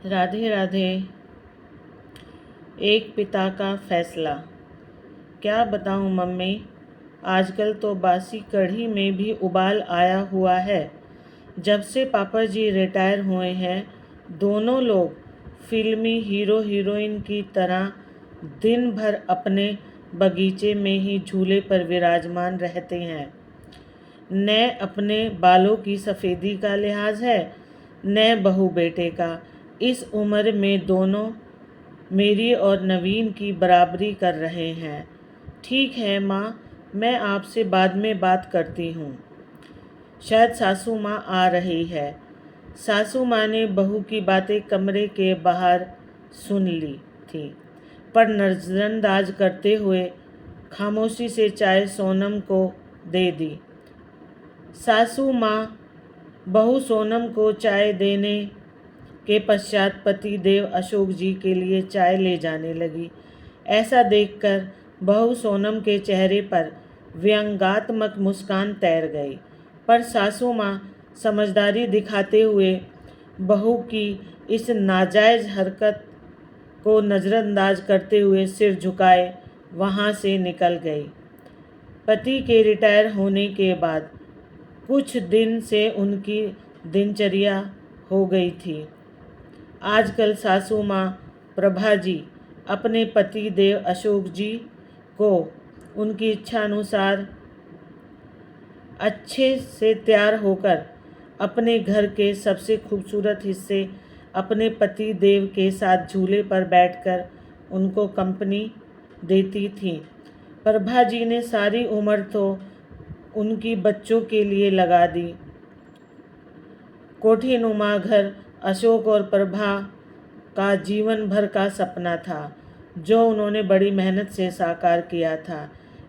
राधे राधे। एक पिता का फैसला। क्या बताऊं मम्मी, आजकल तो बासी कढ़ी में भी उबाल आया हुआ है। जब से पापा जी रिटायर हुए हैं, दोनों लोग फिल्मी हीरो हीरोइन की तरह दिन भर अपने बगीचे में ही झूले पर विराजमान रहते हैं। न अपने बालों की सफ़ेदी का लिहाज है, न बहू बेटे का। इस उम्र में दोनों मेरी और नवीन की बराबरी कर रहे हैं। ठीक है माँ, मैं आपसे बाद में बात करती हूँ। शायद सासू माँ आ रही है। सासू माँ ने बहू की बातें कमरे के बाहर सुन ली थी, पर नज़रअंदाज करते हुए खामोशी से चाय सोनम को दे दी। सासू माँ बहू सोनम को चाय देने के पश्चात पति देव अशोक जी के लिए चाय ले जाने लगी। ऐसा देखकर बहू सोनम के चेहरे पर व्यंग्यात्मक मुस्कान तैर गई, पर सासू माँ समझदारी दिखाते हुए बहू की इस नाजायज़ हरकत को नज़रअंदाज करते हुए सिर झुकाए वहाँ से निकल गई। पति के रिटायर होने के बाद कुछ दिन से उनकी दिनचर्या हो गई थी। आजकल सासू माँ प्रभा जी अपने पति देव अशोक जी को उनकी इच्छा अनुसार अच्छे से तैयार होकर अपने घर के सबसे खूबसूरत हिस्से अपने पति देव के साथ झूले पर बैठकर उनको कंपनी देती थी। प्रभा जी ने सारी उम्र तो उनकी बच्चों के लिए लगा दी। कोठीनुमा घर अशोक और प्रभा का जीवन भर का सपना था, जो उन्होंने बड़ी मेहनत से साकार किया था।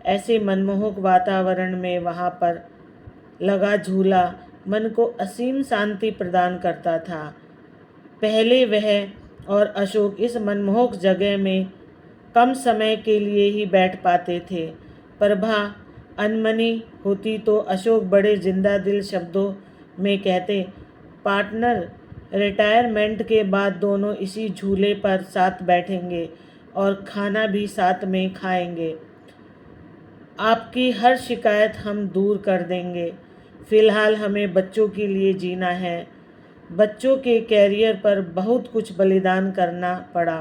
ऐसे मनमोहक वातावरण में वहाँ पर लगा झूला मन को असीम शांति प्रदान करता था। पहले वह और अशोक इस मनमोहक जगह में कम समय के लिए ही बैठ पाते थे। प्रभा अनमनी होती तो अशोक बड़े जिंदा दिल शब्दों में कहते, पार्टनर, रिटायरमेंट के बाद दोनों इसी झूले पर साथ बैठेंगे और खाना भी साथ में खाएंगे। आपकी हर शिकायत हम दूर कर देंगे। फ़िलहाल हमें बच्चों के लिए जीना है। बच्चों के कैरियर पर बहुत कुछ बलिदान करना पड़ा।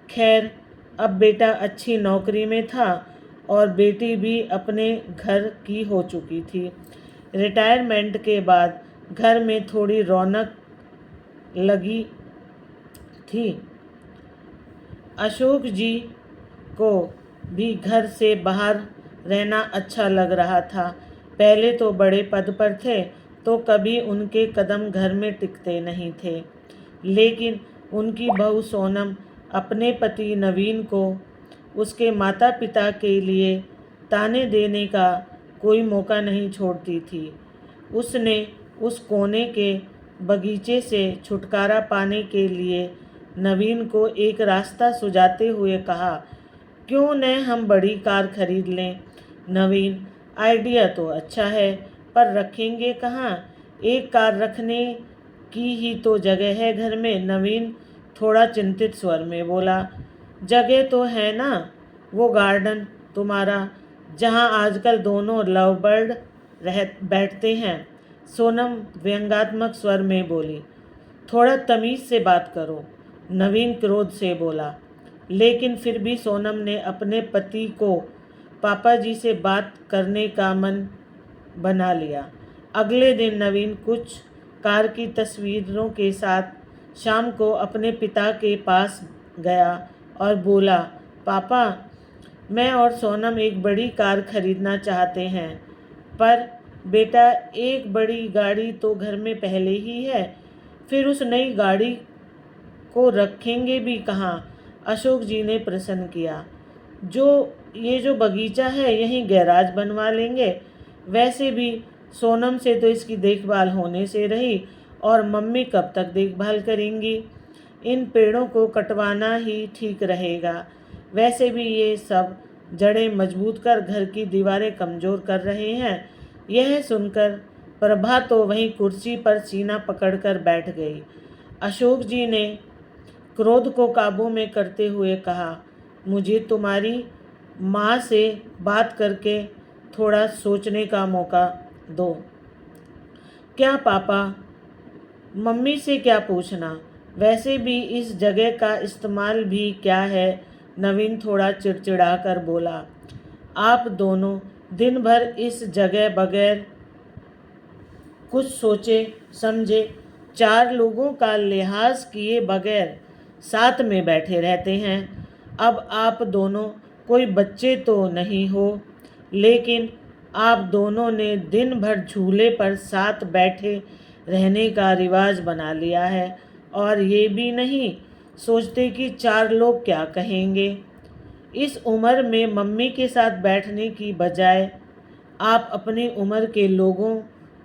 खैर, अब बेटा अच्छी नौकरी में था और बेटी भी अपने घर की हो चुकी थी। रिटायरमेंट के बाद घर में थोड़ी रौनक लगी थी। अशोक जी को भी घर से बाहर रहना अच्छा लग रहा था। पहले तो बड़े पद पर थे तो कभी उनके कदम घर में टिकते नहीं थे, लेकिन उनकी बहू सोनम अपने पति नवीन को उसके माता पिता के लिए ताने देने का कोई मौका नहीं छोड़ती थी। उसने उस कोने के बगीचे से छुटकारा पाने के लिए नवीन को एक रास्ता सुझाते हुए कहा, क्यों न हम बड़ी कार खरीद लें। नवीन, आइडिया तो अच्छा है, पर रखेंगे कहाँ? एक कार रखने की ही तो जगह है घर में। नवीन थोड़ा चिंतित स्वर में बोला, जगह तो है ना, वो गार्डन तुम्हारा, जहाँ आजकल दोनों लव बर्ड बैठते हैं। सोनम व्यंग्यात्मक स्वर में बोली। थोड़ा तमीज़ से बात करो, नवीन क्रोध से बोला। लेकिन फिर भी सोनम ने अपने पति को पापा जी से बात करने का मन बना लिया। अगले दिन नवीन कुछ कार की तस्वीरों के साथ शाम को अपने पिता के पास गया और बोला, पापा, मैं और सोनम एक बड़ी कार खरीदना चाहते हैं। पर बेटा, एक बड़ी गाड़ी तो घर में पहले ही है, फिर उस नई गाड़ी को रखेंगे भी कहाँ? अशोक जी ने प्रश्न किया। ये जो बगीचा है यहीं गैराज बनवा लेंगे। वैसे भी सोनम से तो इसकी देखभाल होने से रही, और मम्मी कब तक देखभाल करेंगी? इन पेड़ों को कटवाना ही ठीक रहेगा। वैसे भी ये सब जड़ें मजबूत कर घर की दीवारें कमज़ोर कर रहे हैं। यह सुनकर प्रभा तो वहीं कुर्सी पर सीना पकड़कर बैठ गई। अशोक जी ने क्रोध को काबू में करते हुए कहा, मुझे तुम्हारी माँ से बात करके थोड़ा सोचने का मौका दो। क्या पापा, मम्मी से क्या पूछना, वैसे भी इस जगह का इस्तेमाल भी क्या है। नवीन थोड़ा चिड़चिड़ा कर बोला, आप दोनों दिन भर इस जगह बगैर कुछ सोचे समझे 4 लोगों का लिहाज किए बगैर साथ में बैठे रहते हैं। अब आप दोनों कोई बच्चे तो नहीं हो, लेकिन आप दोनों ने दिन भर झूले पर साथ बैठे रहने का रिवाज बना लिया है और ये भी नहीं सोचते कि 4 लोग क्या कहेंगे। इस उम्र में मम्मी के साथ बैठने की बजाय आप अपनी उम्र के लोगों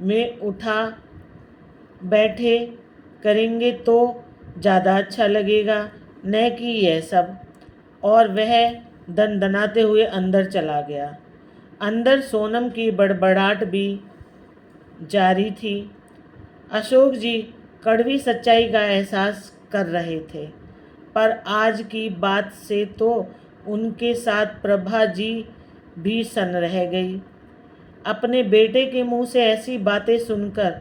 में उठा बैठे करेंगे तो ज़्यादा अच्छा लगेगा, न कि यह सब। और वह दनदनाते हुए अंदर चला गया। अंदर सोनम की बड़बड़ाहट भी जारी थी। अशोक जी कड़वी सच्चाई का एहसास कर रहे थे, पर आज की बात से तो उनके साथ प्रभा जी भी सन रह गई। अपने बेटे के मुंह से ऐसी बातें सुनकर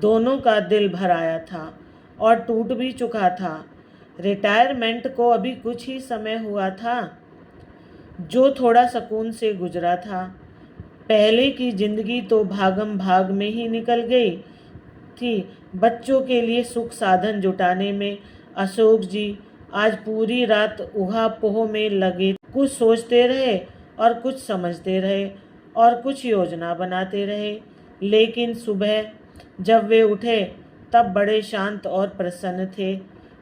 दोनों का दिल भर आया था और टूट भी चुका था। रिटायरमेंट को अभी कुछ ही समय हुआ था, जो थोड़ा सुकून से गुजरा था। पहले की जिंदगी तो भागम भाग में ही निकल गई थी। बच्चों के लिए सुख साधन जुटाने में अशोक जी आज पूरी रात ऊहा-पोह में लगे। कुछ सोचते रहे और कुछ समझते रहे और कुछ योजना बनाते रहे। लेकिन सुबह जब वे उठे तब बड़े शांत और प्रसन्न थे।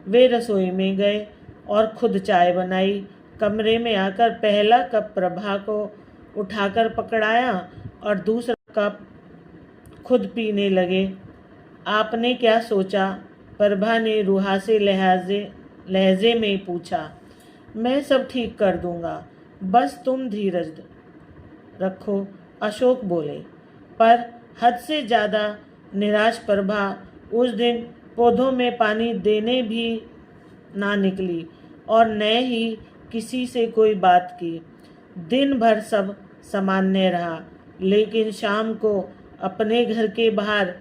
वे रसोई में गए और खुद चाय बनाई। कमरे में आकर पहला कप प्रभा को उठाकर पकड़ाया और दूसरा कप खुद पीने लगे। आपने क्या सोचा? प्रभा ने रुहासे लहजे में पूछा। मैं सब ठीक कर दूंगा, बस तुम धीरज रखो, अशोक बोले। पर हद से ज़्यादा निराश प्रभा उस दिन पौधों में पानी देने भी ना निकली और न ही किसी से कोई बात की। दिन भर सब सामान्य रहा, लेकिन शाम को अपने घर के बाहर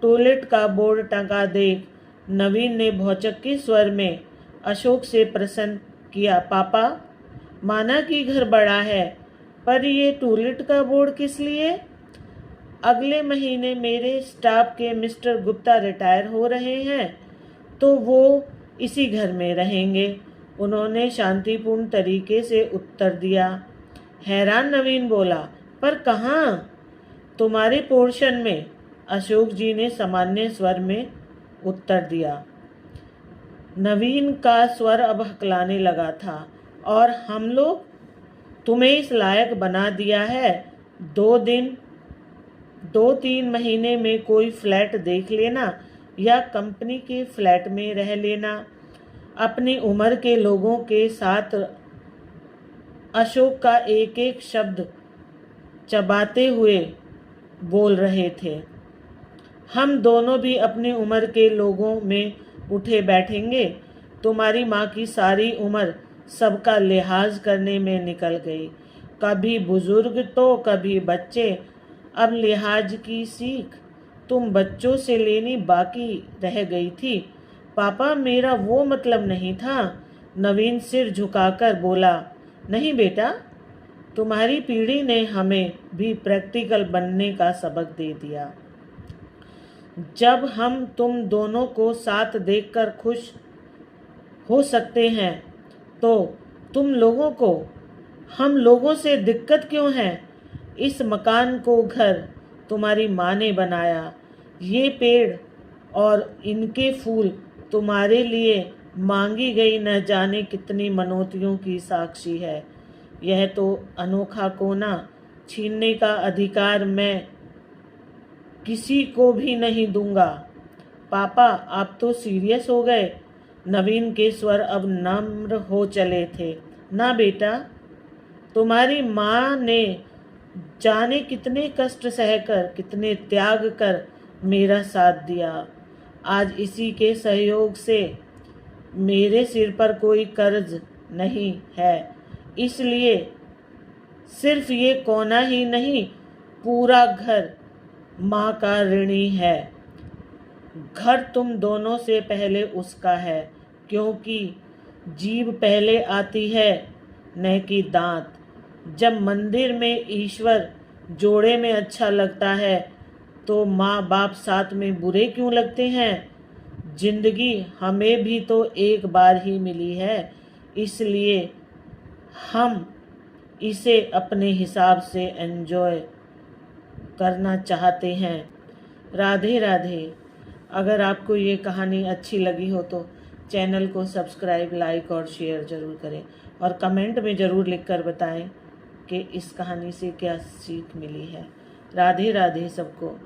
टॉयलेट का बोर्ड टंगा देख नवीन ने भौचक के स्वर में अशोक से प्रश्न किया, पापा, माना कि घर बड़ा है, पर ये टॉयलेट का बोर्ड किस लिए? अगले महीने मेरे स्टाफ के मिस्टर गुप्ता रिटायर हो रहे हैं, तो वो इसी घर में रहेंगे, उन्होंने शांतिपूर्ण तरीके से उत्तर दिया। हैरान नवीन बोला, पर कहाँ? तुम्हारे पोर्शन में, अशोक जी ने सामान्य स्वर में उत्तर दिया। नवीन का स्वर अब हकलाने लगा था। और हम लोग? तुम्हें इस लायक बना दिया है। 2-3 महीने में कोई फ्लैट देख लेना या कंपनी के फ्लैट में रह लेना। अपनी उम्र के लोगों के साथ अशोक का एक एक शब्द चबाते हुए बोल रहे थे। हम दोनों भी अपनी उम्र के लोगों में उठे बैठेंगे। तुम्हारी माँ की सारी उम्र सबका लिहाज करने में निकल गई, कभी बुजुर्ग तो कभी बच्चे। अब लिहाज की सीख तुम बच्चों से लेनी बाकी रह गई थी। पापा, मेरा वो मतलब नहीं था। नवीन सिर झुकाकर बोला, नहीं बेटा, तुम्हारी पीढ़ी ने हमें भी प्रैक्टिकल बनने का सबक दे दिया। जब हम तुम दोनों को साथ देखकर खुश हो सकते हैं, तो तुम लोगों को हम लोगों से दिक्कत क्यों है? इस मकान को घर तुम्हारी माँ ने बनाया। ये पेड़ और इनके फूल तुम्हारे लिए मांगी गई न जाने कितनी मनौतियों की साक्षी है। यह तो अनोखा कोना छीनने का अधिकार मैं किसी को भी नहीं दूंगा। पापा, आप तो सीरियस हो गए। नवीन के स्वर अब नम्र हो चले थे। ना बेटा, तुम्हारी माँ ने जाने कितने कष्ट सहकर, कितने त्याग कर मेरा साथ दिया। आज इसी के सहयोग से मेरे सिर पर कोई कर्ज नहीं है, इसलिए सिर्फ ये कोना ही नहीं, पूरा घर माँ का ऋणी है। घर तुम दोनों से पहले उसका है, क्योंकि जीभ पहले आती है न कि दांत। जब मंदिर में ईश्वर जोड़े में अच्छा लगता है तो माँ बाप साथ में बुरे क्यों लगते हैं? जिंदगी हमें भी तो एक बार ही मिली है, इसलिए हम इसे अपने हिसाब से एंजॉय करना चाहते हैं। राधे राधे। अगर आपको ये कहानी अच्छी लगी हो तो चैनल को सब्सक्राइब, लाइक और शेयर ज़रूर करें और कमेंट में ज़रूर लिखकर बताएं कि इस कहानी से क्या सीख मिली है। राधे राधे सबको।